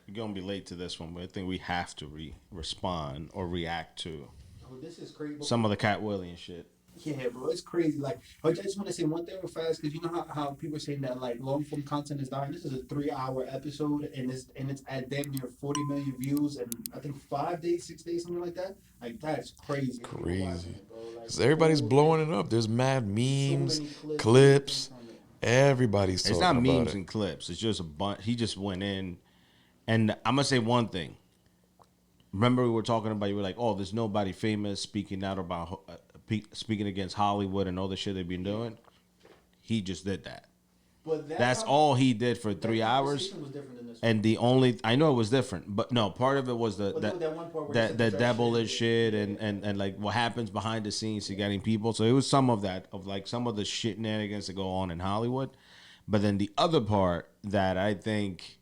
we're gonna be late to this one, but I think we have to respond or react to this is crazy. some of the Katt Williams shit. Yeah, bro, it's crazy. Like, I just want to say one thing real fast because you know how people are saying that like long form content is dying. This is a 3 hour episode and it's at damn near 40 million views and I think 5 days, 6 days, something like that. Like that's crazy. Crazy. Like, Everybody's blowing it up. There's mad memes, so clips. Everybody's talking It's not about memes it. and clips. It's just a bunch. He just went in, and I'm gonna say one thing. Remember, we were talking about, you were like, "Oh, there's nobody famous speaking out about speaking against Hollywood and all the shit they've been doing." He just did that. But That's all he did for 3 hours. Was different than this and the only, I know it was different, but no, part of it was that one part where that devilish shit and like what happens behind the scenes to getting people. So it was some of that, of like some of the shenanigans that go on in Hollywood. But then the other part that I think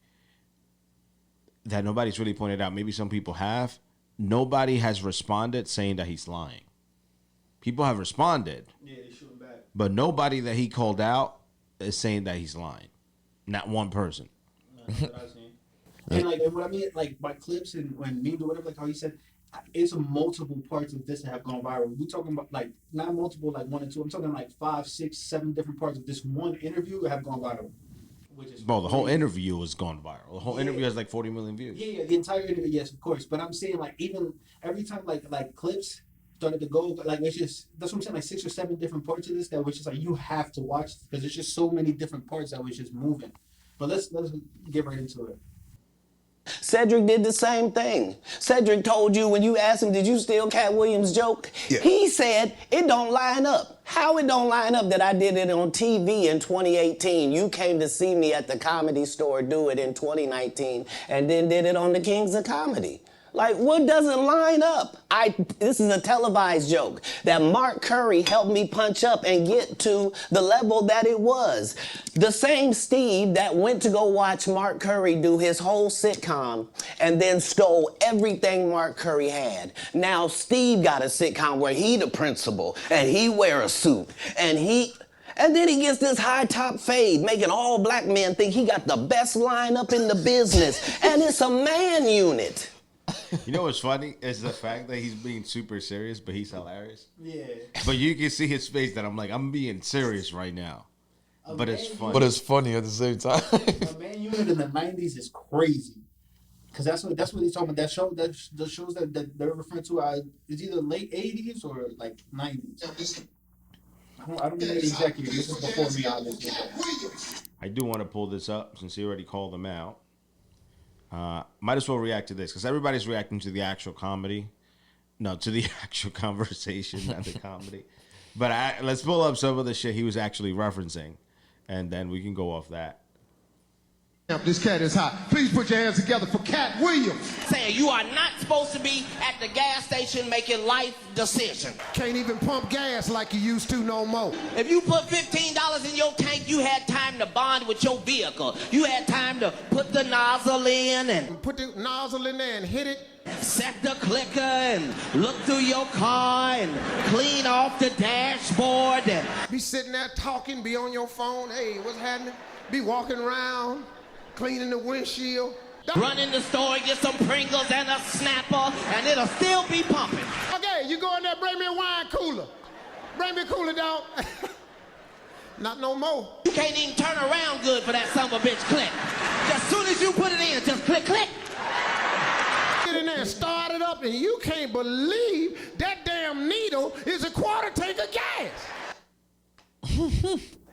that nobody's really pointed out, maybe some people have, nobody has responded saying that he's lying. People have responded. Yeah, they shooting back. But nobody that he called out is saying that he's lying. Not one person. That's what I've seen. And like, and what I mean, like by clips and when memes or whatever, like how you said, it's multiple parts of this that have gone viral. We talking about like not multiple, like one and two. I'm talking like 5, 6, 7 different parts of this one interview that have gone viral. Which is Bro, the whole interview has gone viral. The whole interview has like 40 million views. Yeah, the entire interview, yes, of course. But I'm saying like even every time like clips started to go, like it's just, that's what I'm saying, like 6 or 7 different parts of this that was just like you have to watch because there's just so many different parts that was just moving. But let's get right into it. Cedric did the same thing. Cedric told you when you asked him, did you steal Katt Williams' joke? Yeah. He said, it don't line up. How it don't line up that I did it on TV in 2018? You came to see me at the Comedy Store do it in 2019 and then did it on the Kings of Comedy. Like, what doesn't line up? This is a televised joke that Mark Curry helped me punch up and get to the level that it was. The same Steve that went to go watch Mark Curry do his whole sitcom and then stole everything Mark Curry had. Now Steve got a sitcom where he the principal and he wear a suit and then he gets this high top fade, making all black men think he got the best lineup in the business. And it's a man unit. You know what's funny is the fact that he's being super serious, but he's hilarious. Yeah. But you can see his face that I'm like, I'm being serious right now. But it's funny. But it's funny at the same time. A man unit in the 90s is crazy. Because that's what he's talking about. That show, the shows that they're referring to is either late 80s or like 90s. I don't know exactly. This is before me, obviously. I do want to pull this up since he already called them out. Might as well react to this because everybody's reacting to the actual comedy. No, to the actual conversation, not the comedy. But let's pull up some of the shit he was actually referencing, and then we can go off that. This cat is hot. Please put your hands together for Katt Williams. Saying you are not supposed to be at the gas station making life decisions. Can't even pump gas like you used to no more. If you put $15 in your tank, you had time to bond with your vehicle. You had time to put the nozzle in and put the nozzle in there and hit it. Set the clicker and look through your car and clean off the dashboard. And be sitting there talking, be on your phone. Hey, what's happening? Be walking around, cleaning the windshield. Run in the store and get some Pringles and a Snapper, and it'll still be pumping. Okay, you go in there, bring me a wine cooler. Bring me a cooler, dog. Not no more. You can't even turn around good for that son of a bitch click. As soon as you put it in, just click, click. Get in there and start it up, and you can't believe that damn needle is a quarter tank of gas.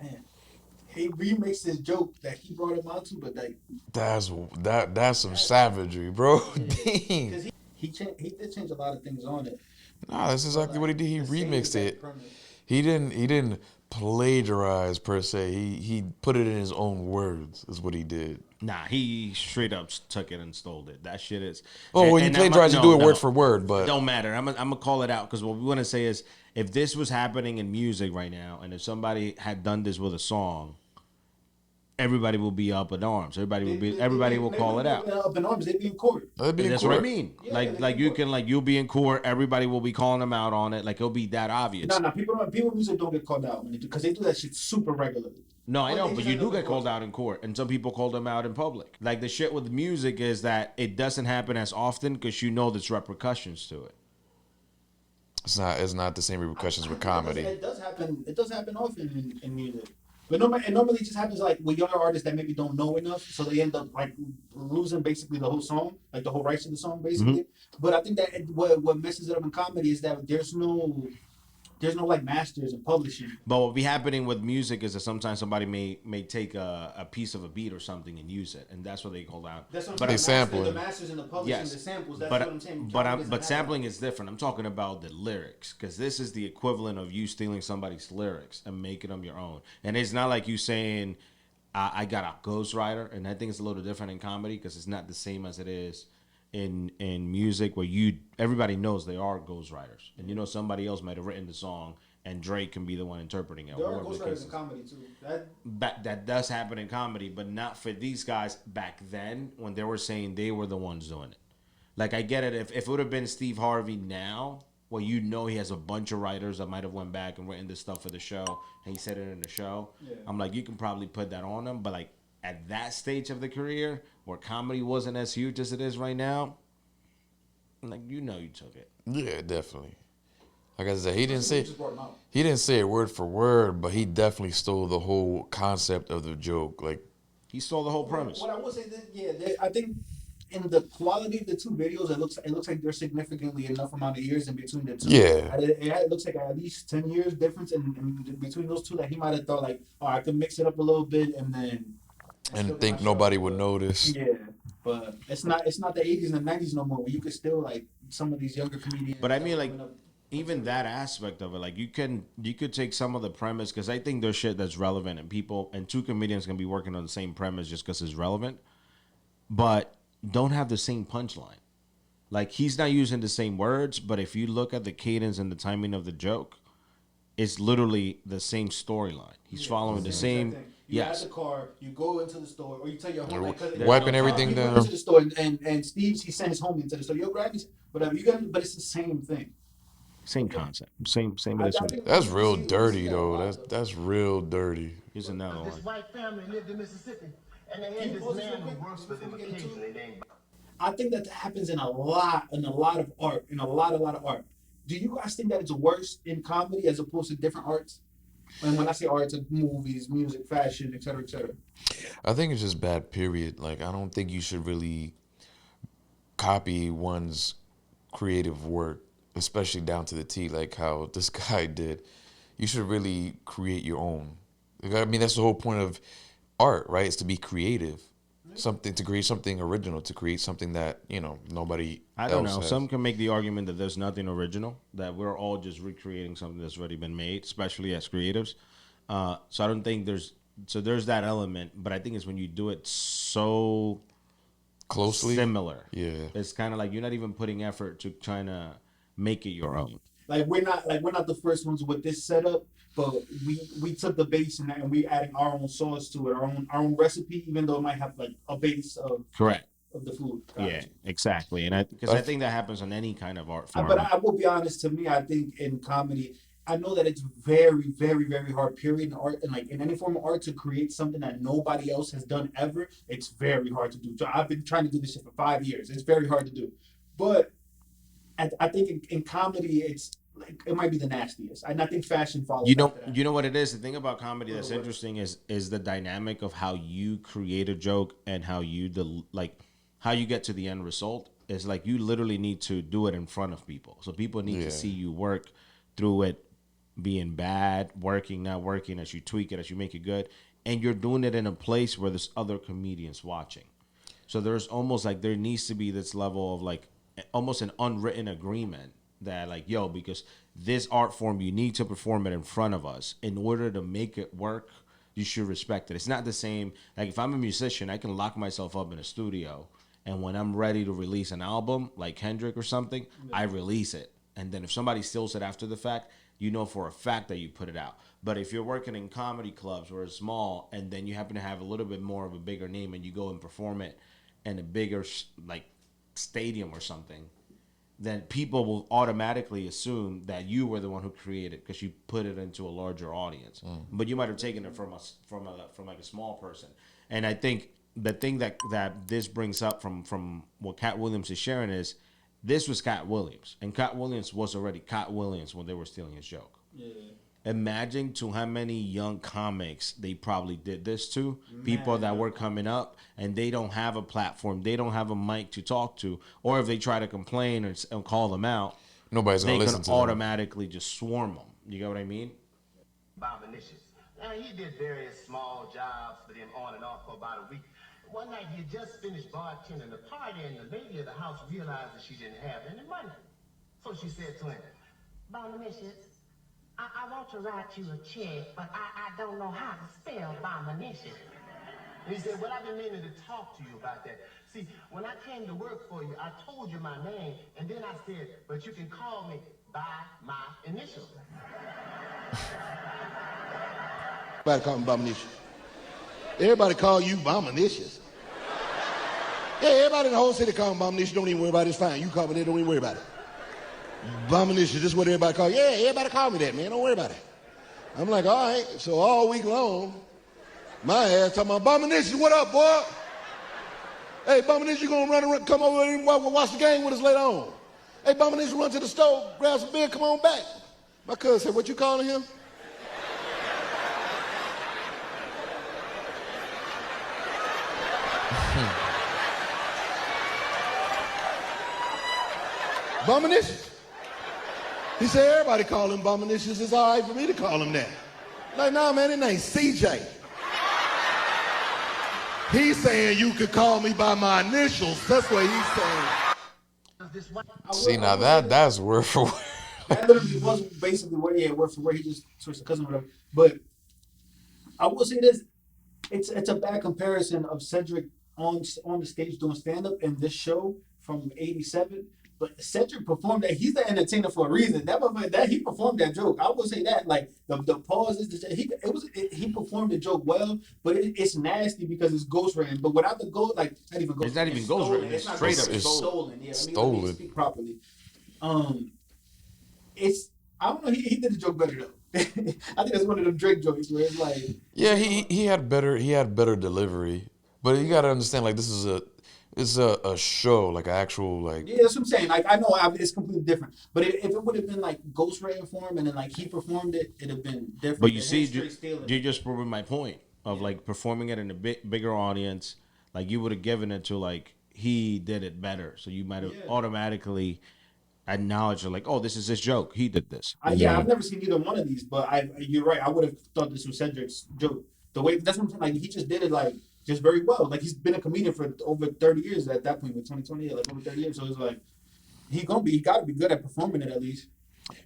Man. He remixed his joke that he brought him out to, but like that's some savagery, bro. Dang. Because he did change a lot of things on it. Nah, that's exactly what he did. He remixed it. He didn't plagiarize per se. He put it in his own words. Is what he did. Nah, he straight up took it and stole it. That shit is. Oh, well, you plagiarize, you do it word for word, but it don't matter. I'm gonna call it out because what we want to say is if this was happening in music right now, and if somebody had done this with a song, everybody will be up in arms. Everybody will call it out. Up in arms, they be in court. That's what I mean. Like you'll be in court. Everybody will be calling them out on it. Like it'll be that obvious. No, people usually don't get called out because they do that shit super regularly. No, I know, but you do get called out in court, and some people call them out in public. Like the shit with music is that it doesn't happen as often because you know there's repercussions to it. It's not the same repercussions with comedy. It does happen. It does happen often in music. But normally it just happens like with younger artists that maybe don't know enough, so they end up like losing basically the whole song, like the whole rights to the song, basically. Mm-hmm. But I think that what messes it up in comedy is that there's no like masters and publishing. But what be happening with music is that sometimes somebody may take a piece of a beat or something and use it, and that's what they call out. That's what but they sample the masters and the publishing, the samples. That's what I'm saying. But sampling is different. I'm talking about the lyrics, because this is the equivalent of you stealing somebody's lyrics and making them your own. And it's not like you saying, "I got a ghostwriter," and I think it's a little different in comedy because it's not the same as it is in music, where everybody knows they are ghostwriters, and you know somebody else might have written the song and Drake can be the one interpreting it. There are ghostwriters in comedy too. That does happen in comedy, but not for these guys back then when they were saying they were the ones doing it. Like I get it, if it would have been Steve Harvey now, well, you know he has a bunch of writers that might have went back and written this stuff for the show, and he said it in the show. Yeah. I'm like, you can probably put that on him, but like at that stage of the career where comedy wasn't as huge as it is right now, like you took it. Yeah, definitely. Like I said, he didn't say it word for word, but he definitely stole the whole concept of the joke. Like he stole the whole premise. What I will say that I think in the quality of the two videos, it looks like there's significantly enough amount of years in between the two. Yeah, it looks like at least 10 years difference in between those two that he might have thought like, oh, I could mix it up a little bit and then. And think nobody would notice. Yeah, but it's not the 80s and the 90s no more where you could still like some of these younger comedians. But I mean like even that aspect of it, like you could take some of the premise, because I think there's shit that's relevant and two comedians can be working on the same premise just because it's relevant, but don't have the same punchline. Like he's not using the same words, but if you look at the cadence and the timing of the joke, it's literally the same storyline. He's following the same. You at the car, you go into the store, or you tell your homie, wiping everything down. You go into the store, and Steve, he sent his homie into the store. Yo, grab me, whatever. You got, but it's the same thing. Same concept. Same. That's real dirty, though. That's real dirty. Here's another one. This white family lived in Mississippi, and they had this man who works for them occasionally. I think that happens in a lot of art, in a lot of art. Do you guys think that it's worse in comedy as opposed to different arts? And when I say arts, it's movies, music, fashion, et cetera, et cetera. I think it's just bad, period. Like, I don't think you should really copy one's creative work, especially down to the T, like how this guy did. You should really create your own. I mean, that's the whole point of art, right? It's to be creative. To create something original, to create something that, nobody I don't know. has. Some can make the argument that there's nothing original, that we're all just recreating something that's already been made, especially as creatives. So I don't think there's that element, but I think it's when you do it so closely similar. Yeah. It's kind of like you're not even putting effort to trying to make it your own. Like we're not the first ones with this setup, but we took the base and we adding our own sauce to it, our own recipe, even though it might have like a base of correct of the food. Yeah, exactly. And I think that happens on any kind of art form. But I will be honest. To me, I think in comedy, I know that it's very, very, very hard. Period. In art and like in any form of art, to create something that nobody else has done ever, it's very hard to do. So I've been trying to do this shit for 5 years. It's very hard to do, but I think in comedy, it's like it might be the nastiest. And I think fashion follows. You know what it is. The thing about comedy that's interesting is the dynamic of how you create a joke and how you get to the end result. Is like you literally need to do it in front of people, so people need to see you work through it, being bad, working, not working, as you tweak it, as you make it good, and you're doing it in a place where there's other comedians watching. So there's almost like there needs to be this level of like almost an unwritten agreement that like, yo, because this art form, you need to perform it in front of us. In order to make it work, you should respect it. It's not the same. Like if I'm a musician, I can lock myself up in a studio, and when I'm ready to release an album, like Kendrick or something, I release it. And then if somebody steals it after the fact, you know for a fact that you put it out. But if you're working in comedy clubs where it's small, and then you happen to have a little bit more of a bigger name, and you go and perform it in a bigger like stadium or something, then people will automatically assume that you were the one who created it because you put it into a larger audience. But you might have taken it from like a small person. And I think the thing that this brings up from what Katt Williams is sharing is this was Katt Williams, and Katt Williams was already Katt Williams when they were stealing his joke. Yeah. Imagine to how many young comics they probably did this to. People that were coming up and they don't have a platform, they don't have a mic to talk to, or if they try to complain or call them out, Nobody's gonna listen to them. They can automatically just swarm them. You get what I mean? Bombinicious. Now, he did various small jobs for them on and off for about a week. One night, he had just finished bartending the party, and the lady of the house realized that she didn't have any money. So she said to him, Bombinicious, I want to write you a check, but I don't know how to spell Bombinicious. And he said, well, I've been meaning to talk to you about that. See, when I came to work for you, I told you my name, and then I said, but you can call me by my initials. Everybody call me Bombinicious. Everybody call you Bombinicious. Yeah, everybody in the whole city call me Bombinicious. Don't even worry about it. It's fine. You call me that. Don't even worry about it. Bombinicious, this is what everybody call. Yeah, everybody call me that, man. Don't worry about it. I'm like, all right. So all week long, my ass talking about Bombinicious. What up, boy? Hey, Bombinicious, you gonna run around, come over and watch the game with us later on? Hey, Bombinicious, run to the store, grab some beer, come on back. My cousin said, what you calling him? Bombinicious. He said, everybody call him Bombinicious. It's all right for me to call him that. Like, nah, man, his name's CJ. He's saying you could call me by my initials. That's what he's saying. See, now that's word for word. That literally was basically word for word. He just switched the cousin or whatever. But I will say this. It's a bad comparison of Cedric on the stage doing stand-up and this show from '87. But Cedric performed that. He's the entertainer for a reason. That he performed that joke. I will say that. Like the pauses, he performed the joke well, but it's nasty because it's ghostwritten. But without the ghost, like not even ghost. It's not even ghostwritten. It's straight up stolen. Yeah, stolen. Let me speak properly. It's I don't know. He did the joke better though. I think that's one of them Drake jokes where it's like. Yeah, he had better delivery, but you got to understand like this is a show, like an actual like. Yeah, that's what I'm saying. Like I know it's completely different, but if it would have been like ghostwritten form and then like he performed it, it'd have been different. But you see, you just proving my point of like performing it in a bigger audience. Like you would have given it to like he did it better, so you might have automatically acknowledged like, oh, this is his joke. He did this. I've never seen either one of these, but you're right. I would have thought this was Cedric's joke. The way that's what I'm saying. Like he just did it like. Just very well. Like he's been a comedian for over 30 years at that point with 2020, like over 30 years. So it's like he got to be good at performing it at least.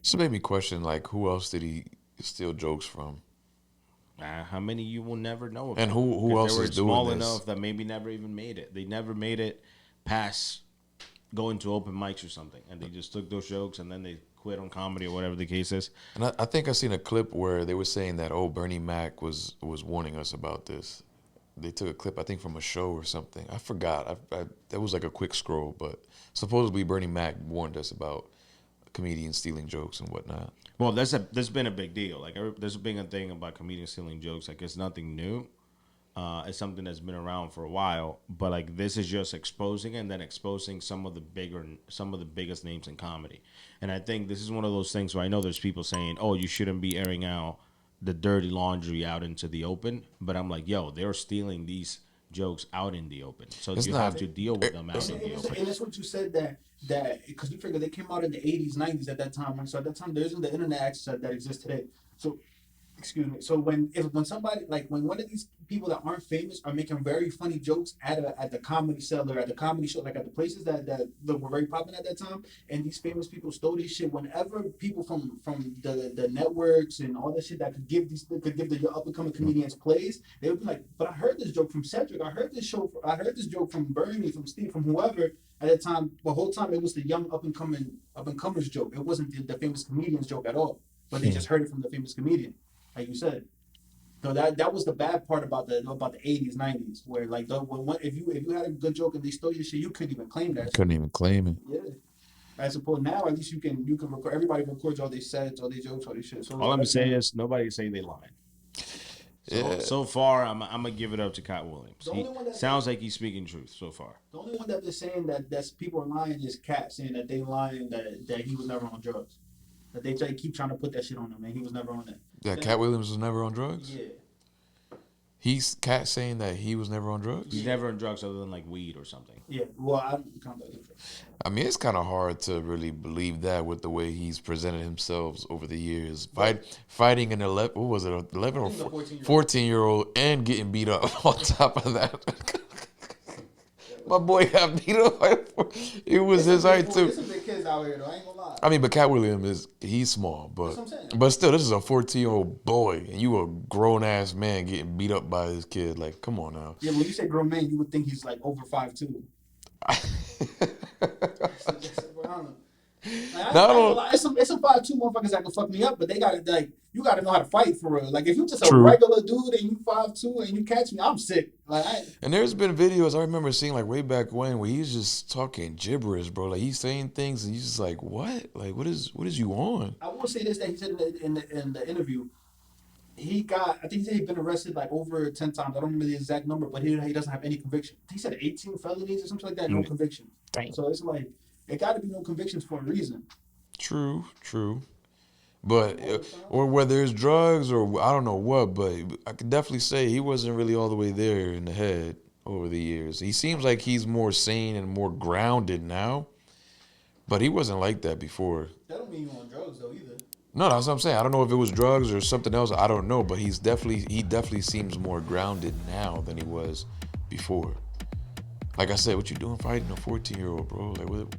So it made me question like who else did he steal jokes from? How many you will never know about. And who else is doing small this? Enough that maybe never even made it. They never made it past going to open mics or something, and they just took those jokes and then they quit on comedy or whatever the case is. And I think I seen a clip where they were saying that Bernie Mac was warning us about this. They took a clip, I think, from a show or something. I forgot. That was like a quick scroll, but supposedly Bernie Mac warned us about comedians stealing jokes and whatnot. Well, that's been a big deal. Like there's been a thing about comedians stealing jokes. Like it's nothing new. It's something that's been around for a while. But like this is just exposing and then exposing some of the biggest names in comedy. And I think this is one of those things where I know there's people saying, "Oh, you shouldn't be airing out the dirty laundry out into the open," but I'm like, yo, they're stealing these jokes out in the open, so you have to deal with them out in the open. And that's what you said that because you figure they came out in the 80s, 90s at that time, so at that time there isn't the internet access that exists today. So, excuse me. So when somebody when one of these people that aren't famous are making very funny jokes at the comedy cellar, at the comedy show, like at the places that were very popular at that time, and these famous people stole this shit. Whenever people from the networks and all that shit that could give the up and coming comedians plays, they would be like, "But I heard this joke from Cedric. I heard this joke from Bernie, from Steve, from whoever." At that time, the whole time it was the young up and comers joke. It wasn't the famous comedian's joke at all. but they just heard it from the famous comedian, like you said. So that was the bad part about the 80s, 90s, where like if you had a good joke and they stole your shit, you couldn't even claim that. Couldn't even claim it. Yeah. As opposed now, at least you can record. Everybody records all their sets, all their jokes, all their shit. So All I'm saying is nobody's saying they lying. So far, I'm gonna give it up to Katt Williams. The only one that sounds like he's speaking truth so far. The only one that they're saying that's people are lying is Katt, saying that they lying that he was never on drugs. That they keep trying to put that shit on him, man. He was never on that. That Katt Williams was never on drugs? Yeah. He's Katt saying that he was never on drugs? He's never on drugs other than like weed or something. Yeah. Well, I don't count that. I mean, it's kind of hard to really believe that with the way he's presented himself over the years. Fighting an 11 or 14-year-old and getting beat up on top of that. My boy got beat up. It was his height too. There's some big kids out here though. I ain't gonna lie. I mean, but Katt Williams he's small, but still, this is a 14-year-old boy, and you a grown ass man getting beat up by this kid. Like, come on now. Yeah, when you say grown man, you would think he's like over 5'2". It's some 5'2" motherfuckers that can fuck me up, but they gotta you gotta know how to fight for real. Like if you just a regular dude and you 5'2" and you catch me, I'm sick. And there's been videos I remember seeing like way back when where he's just talking gibberish, bro. Like he's saying things and he's just like, what? Like what is you on? I will say this that he said in the interview. I think he said he'd been arrested like over 10 times. I don't remember the exact number, but he doesn't have any conviction. He said 18 felonies or something like that, no conviction. Dang. So it's like, it got to be no convictions for a reason. True. But, or whether it's drugs or I don't know what, but I could definitely say he wasn't really all the way there in the head over the years. He seems like he's more sane and more grounded now, but he wasn't like that before. That don't mean you on drugs though either. No, that's what I'm saying. I don't know if it was drugs or something else. I don't know, but he definitely seems more grounded now than he was before. Like I said, what you doing fighting a 14-year-old, bro? Like what?